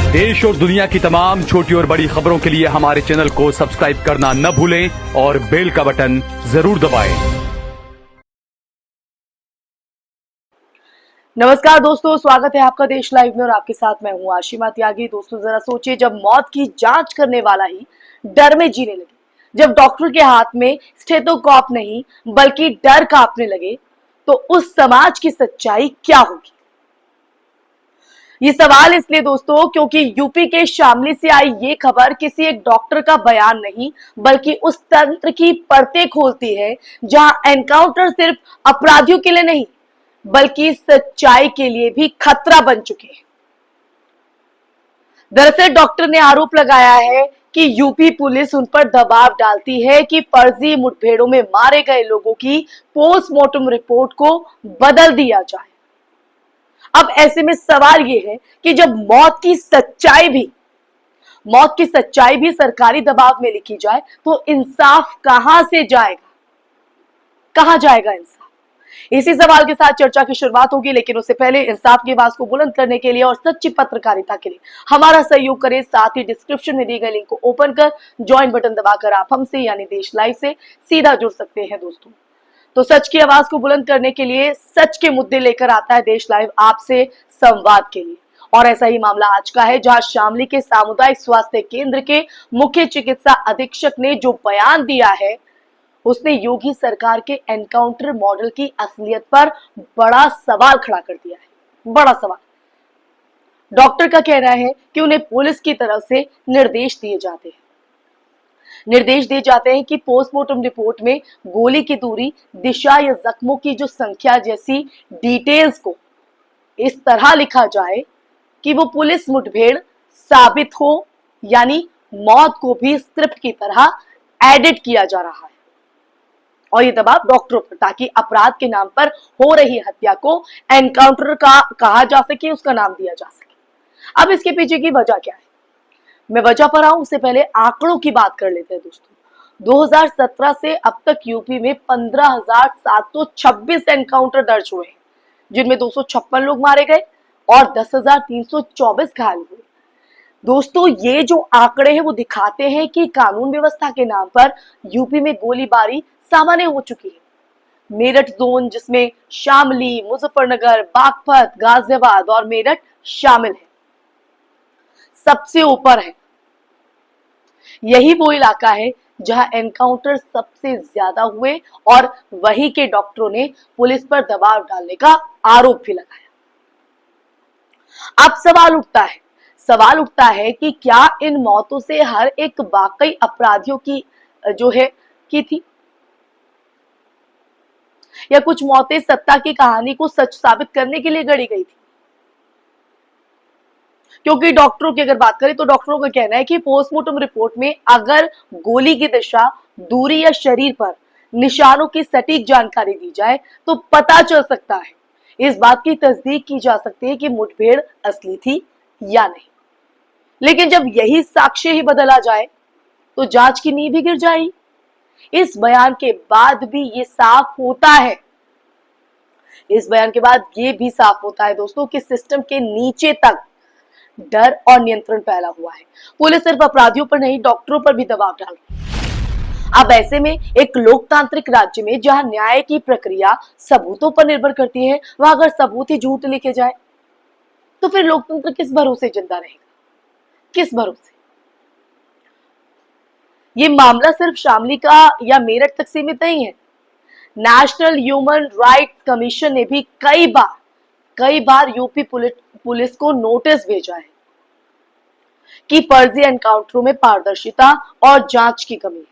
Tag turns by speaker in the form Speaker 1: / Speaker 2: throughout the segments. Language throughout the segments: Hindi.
Speaker 1: देश और दुनिया की तमाम छोटी और बड़ी खबरों के लिए हमारे चैनल को सब्सक्राइब करना न भूलें और बेल का बटन जरूर दबाएं।
Speaker 2: नमस्कार दोस्तों, स्वागत है आपका देश लाइव में और आपके साथ मैं हूं आशिमा त्यागी। दोस्तों जरा सोचिए, जब मौत की जांच करने वाला ही डर में जीने लगे, जब डॉक्टर के हाथ में स्टेथोस्कोप नहीं बल्कि डर कांपने लगे, तो उस समाज की सच्चाई क्या होगी? ये सवाल इसलिए दोस्तों क्योंकि यूपी के शामली से आई ये खबर किसी एक डॉक्टर का बयान नहीं बल्कि उस तंत्र की परतें खोलती है जहां एनकाउंटर सिर्फ अपराधियों के लिए नहीं बल्कि सच्चाई के लिए भी खतरा बन चुके हैं। दरअसल डॉक्टर ने आरोप लगाया है कि यूपी पुलिस उन पर दबाव डालती है कि फर्जी मुठभेड़ों में मारे गए लोगों की पोस्टमार्टम रिपोर्ट को बदल दिया जाए। अब ऐसे में सवाल यह है कि जब मौत की सच्चाई भी सरकारी दबाव में लिखी जाए तो इंसाफ कहां से जाएगा? कहां जाएगा इंसाफ? इसी सवाल के साथ चर्चा की शुरुआत होगी, लेकिन उससे पहले इंसाफ की आवाज को बुलंद करने के लिए और सच्ची पत्रकारिता के लिए हमारा सहयोग करें। साथ ही डिस्क्रिप्शन में दी गई लिंक को ओपन कर ज्वाइन बटन दबाकर आप हमसे यानी देश लाइव से सीधा जुड़ सकते हैं। दोस्तों, तो सच की आवाज को बुलंद करने के लिए सच के मुद्दे लेकर आता है देश लाइव आपसे संवाद के लिए। और ऐसा ही मामला आज का है, जहां शामली के सामुदायिक स्वास्थ्य केंद्र के मुख्य चिकित्सा अधीक्षक ने जो बयान दिया है, उसने योगी सरकार के एनकाउंटर मॉडल की असलियत पर बड़ा सवाल खड़ा कर दिया है। बड़ा सवाल। डॉक्टर का कहना है कि उन्हें पुलिस की तरफ से निर्देश दिए जाते हैं कि पोस्टमार्टम रिपोर्ट में गोली की दूरी, दिशा या जख्मों की जो संख्या जैसी डिटेल्स को इस तरह लिखा जाए कि वो पुलिस मुठभेड़ साबित हो, यानी मौत को भी स्क्रिप्ट की तरह एडिट किया जा रहा है। और ये दबाव डॉक्टरों पर, ताकि अपराध के नाम पर हो रही हत्या को एनकाउंटर का कहा जा सके, उसका नाम दिया जा सके। अब इसके पीछे की वजह क्या है? मैं वजह पर आऊं उससे पहले आंकड़ों की बात कर लेते हैं। दोस्तों, 2017 से अब तक यूपी में 15,726 एनकाउंटर दर्ज हुए हैं, जिनमें 256 लोग मारे गए और 10,324 घायल हुए। दोस्तों, ये जो आंकड़े हैं वो दिखाते हैं कि कानून व्यवस्था के नाम पर यूपी में गोलीबारी सामान्य हो चुकी है। मेरठ जोन, जिसमें शामली, मुजफ्फरनगर, बागपत, गाजियाबाद और मेरठ शामिल है, सबसे ऊपर है। यही वो इलाका है जहां एनकाउंटर सबसे ज्यादा हुए और वहीं के डॉक्टरों ने पुलिस पर दबाव डालने का आरोप भी लगाया। अब सवाल उठता है कि क्या इन मौतों से हर एक वाकई अपराधियों की थी, या कुछ मौतें सत्ता की कहानी को सच साबित करने के लिए गढ़ी गई थी? क्योंकि डॉक्टरों की अगर बात करें तो डॉक्टरों का कहना है कि पोस्टमार्टम रिपोर्ट में अगर गोली की दिशा, दूरी या शरीर पर निशानों की सटीक जानकारी दी जाए तो पता चल सकता है, इस बात की तस्दीक की जा सकती है कि मुठभेड़ असली थी या नहीं। लेकिन जब यही साक्ष्य ही बदला जाए तो जांच की नींव भी गिर जाएगी। इस बयान के बाद भी ये साफ होता है दोस्तों कि सिस्टम के नीचे तक डर और नियंत्रण फैला हुआ है। पुलिस सिर्फ अपराधियों पर नहीं, डॉक्टरों पर भी दबाव डाल रही है। अब ऐसे में एक लोकतांत्रिक राज्य में जहां न्याय की प्रक्रिया सबूतों पर निर्भर करती है, वहां अगर सबूत ही झूठ लिखे जाए तो फिर लोकतंत्र किस भरोसे जिंदा रहेगा? किस भरोसे? ये मामला सिर्फ शामली का या मेरठ तक सीमित नहीं है। नेशनल ह्यूमन राइट्स कमीशन ने भी कई बार यूपी पुलिस को नोटिस भेजा है कि फर्जी एनकाउंटरों में पारदर्शिता और जांच की कमी है।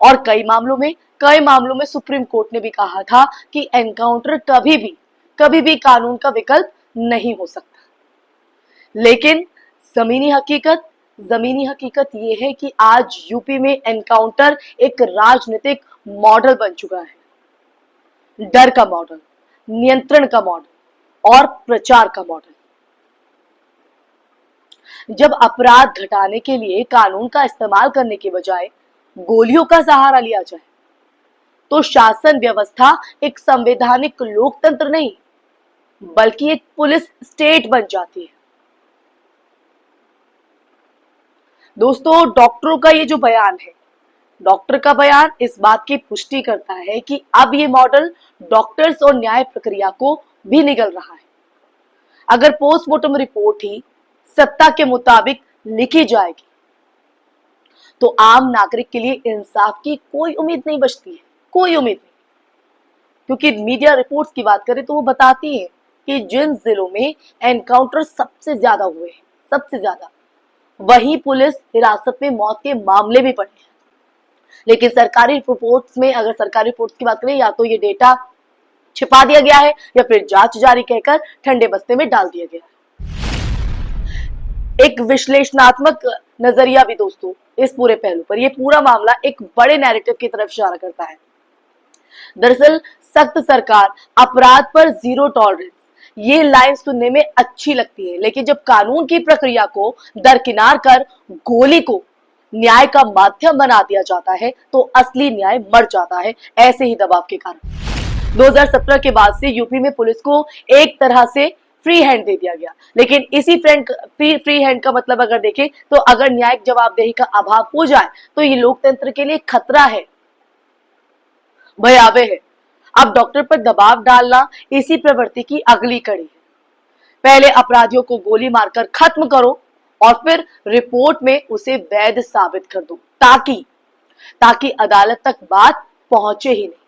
Speaker 2: और कई मामलों में सुप्रीम कोर्ट ने भी कहा था कि एनकाउंटर कभी भी कानून का विकल्प नहीं हो सकता। लेकिन जमीनी हकीकत ये है कि आज यूपी में एनकाउंटर एक राजनीतिक मॉडल बन चुका है। डर का मॉडल, नियंत्रण का मॉडल और प्रचार का मॉडल। जब अपराध घटाने के लिए कानून का इस्तेमाल करने के बजाय गोलियों का सहारा लिया जाए तो शासन व्यवस्था एक संवैधानिक लोकतंत्र नहीं बल्कि एक पुलिस स्टेट बन जाती है। दोस्तों, डॉक्टरों का ये जो बयान है, डॉक्टर का बयान इस बात की पुष्टि करता है कि अब ये मॉडल डॉक्टर्स और न्याय प्रक्रिया को भी निगल रहा है। अगर पोस्टमार्टम रिपोर्ट ही सत्ता के मुताबिक लिखी जाएगी तो आम नागरिक के लिए इंसाफ की कोई उम्मीद नहीं बचती है, कोई उम्मीद नहीं। क्योंकि मीडिया रिपोर्ट्स की बात करें तो वो बताती है कि जिन जिलों में एनकाउंटर सबसे ज्यादा हुए हैं, सबसे ज्यादा, वहीं पुलिस हिरासत में मौत के मामले भी बढ़े हैं। लेकिन सरकारी रिपोर्ट्स में, अगर सरकारी रिपोर्ट्स की बात करें, या तो ये डेटा छिपा दिया गया है या फिर जांच जारी कहकर ठंडे बस्ते में डाल दिया गया है। एक विश्लेषणात्मक नजरिया भी दोस्तों इस पूरे पहलू पर, ये पूरा मामला एक बड़े नैरेटिव की तरफ इशारा करता है। दरअसल सख्त सरकार, अपराध पर जीरो टॉलरेंस, ये लाइन सुनने में अच्छी लगती है, लेकिन जब कानून की प्रक्रिया को दरकिनार कर गोली को न्याय का माध्यम बना दिया जाता है तो असली न्याय मर जाता है, ऐसे ही दबाव के कारण। 2017 के बाद से यूपी में पुलिस को एक तरह से फ्री हैंड दे दिया गया। लेकिन इसी फ्री हैंड का मतलब अगर देखें तो अगर न्यायिक जवाबदेही का अभाव हो जाए तो ये लोकतंत्र के लिए खतरा है, भयावह है। अब डॉक्टर पर दबाव डालना इसी प्रवृत्ति की अगली कड़ी है। पहले अपराधियों को गोली मारकर खत्म करो और फिर रिपोर्ट में उसे वैध साबित कर दो, ताकि अदालत तक बात पहुंचे ही नहीं।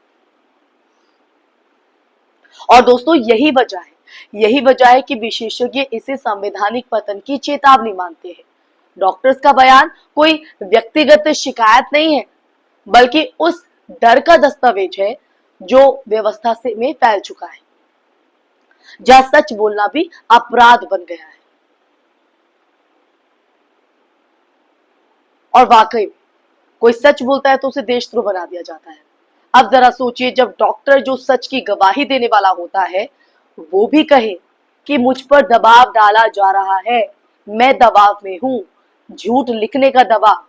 Speaker 2: और दोस्तों, यही वजह है कि विशेषज्ञ इसे संवैधानिक पतन की चेतावनी मानते हैं। डॉक्टर्स का बयान कोई व्यक्तिगत शिकायत नहीं है, बल्कि उस डर का दस्तावेज है जो व्यवस्था से में फैल चुका है, जहां सच बोलना भी अपराध बन गया है। और वाकई कोई सच बोलता है तो उसे देशद्रोह बना दिया जाता है। अब जरा सोचिए, जब डॉक्टर जो सच की गवाही देने वाला होता है वो भी कहे कि मुझ पर दबाव डाला जा रहा है, मैं दबाव में हूं, झूठ लिखने का दबाव,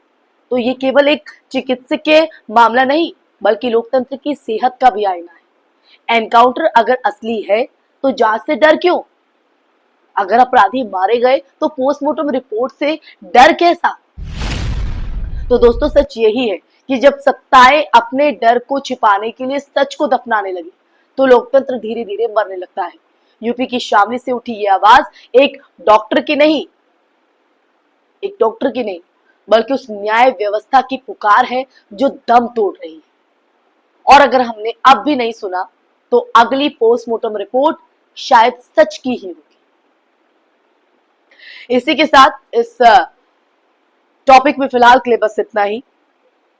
Speaker 2: तो ये केवल एक चिकित्सकीय मामला नहीं बल्कि लोकतंत्र की सेहत का भी आईना है। एनकाउंटर अगर असली है तो जांच से डर क्यों? अगर अपराधी मारे गए तो पोस्टमार्टम रिपोर्ट से डर कैसा? तो दोस्तों, सच यही है कि जब सत्ताएं अपने डर को छिपाने के लिए सच को दफनाने लगी तो लोकतंत्र धीरे धीरे मरने लगता है। यूपी की शामली से उठी ये आवाज एक डॉक्टर की नहीं बल्कि उस न्याय व्यवस्था की पुकार है जो दम तोड़ रही है। और अगर हमने अब भी नहीं सुना तो अगली पोस्टमार्टम रिपोर्ट शायद सच की ही होगी। इसी के साथ इस टॉपिक में फिलहाल के लिए बस इतना ही।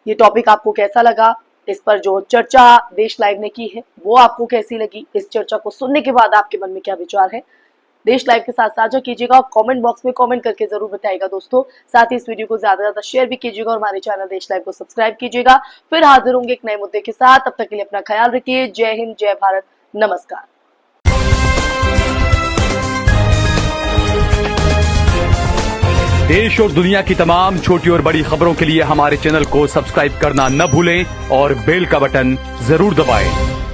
Speaker 2: ये टॉपिक आपको कैसा लगा, इस पर जो चर्चा देश लाइव ने की है वो आपको कैसी लगी, इस चर्चा को सुनने के बाद आपके मन में क्या विचार है, देश लाइव के साथ साझा कीजिएगा और कमेंट बॉक्स में कमेंट करके जरूर बताइएगा दोस्तों। साथ ही इस वीडियो को ज्यादा से ज्यादा शेयर भी कीजिएगा और हमारे चैनल देश लाइव को सब्सक्राइब कीजिएगा। फिर हाजिर होंगे एक नए मुद्दे के साथ, तब तक के लिए अपना ख्याल रखिए। जय हिंद, जय भारत, नमस्कार।
Speaker 1: देश और दुनिया की तमाम छोटी और बड़ी खबरों के लिए हमारे चैनल को सब्सक्राइब करना न भूलें और बेल का बटन जरूर दबाएं।